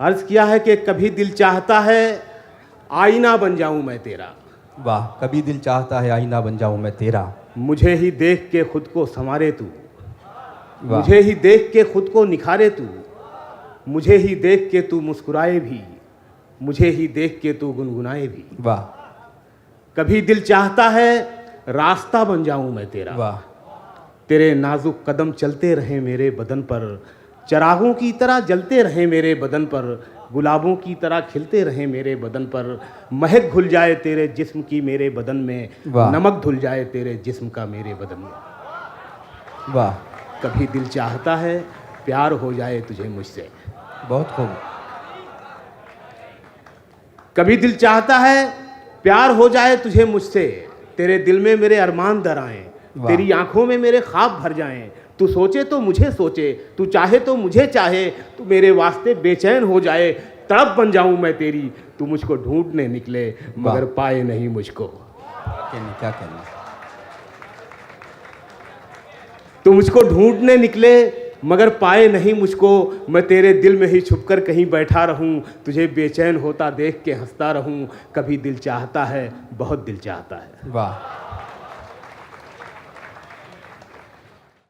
अर्ज किया है कि कभी दिल चाहता है आईना बन जाऊं मैं तेरा। वाह, कभी दिल चाहता है आईना बन जाऊं मैं तेरा। मुझे ही देख के खुद को संवारे तू, वाह, मुझे ही देख के खुद को निखारे तू, मुझे ही देख के तू मुस्कुराए भी, मुझे ही देख के तू गुनगुनाए भी। वाह, कभी दिल चाहता है रास्ता बन जाऊं मैं तेरा। वाह, तेरे नाजुक कदम चलते रहे मेरे बदन पर, चरागों की तरह जलते रहे मेरे बदन पर, गुलाबों की तरह खिलते रहे मेरे बदन पर, महक घुल जाए तेरे जिस्म की मेरे बदन में, वाह। नमक धुल जाए तेरे जिस्म का मेरे बदन में। वाह, कभी दिल चाहता है प्यार हो जाए तुझे मुझसे। बहुत खूब। कभी दिल चाहता है प्यार हो जाए तुझे मुझसे, तेरे दिल में मेरे अरमान दर आएं, वाह। तेरी आंखों में मेरे ख्वाब भर जाएं। तू सोचे तो मुझे सोचे, तू चाहे तो मुझे चाहे, तू मेरे वास्ते बेचैन हो जाए, तड़प बन जाऊं मैं तेरी। तू मुझको ढूंढने निकले मगर पाए नहीं मुझको। क्या कहना। तू मुझको ढूंढने निकले मगर पाए नहीं मुझको, मैं तेरे दिल में ही छुपकर कहीं बैठा रहूं, तुझे बेचैन होता देख के हंसता रहूं। कभी दिल चाहता है, बहुत दिल चाहता है। वाह।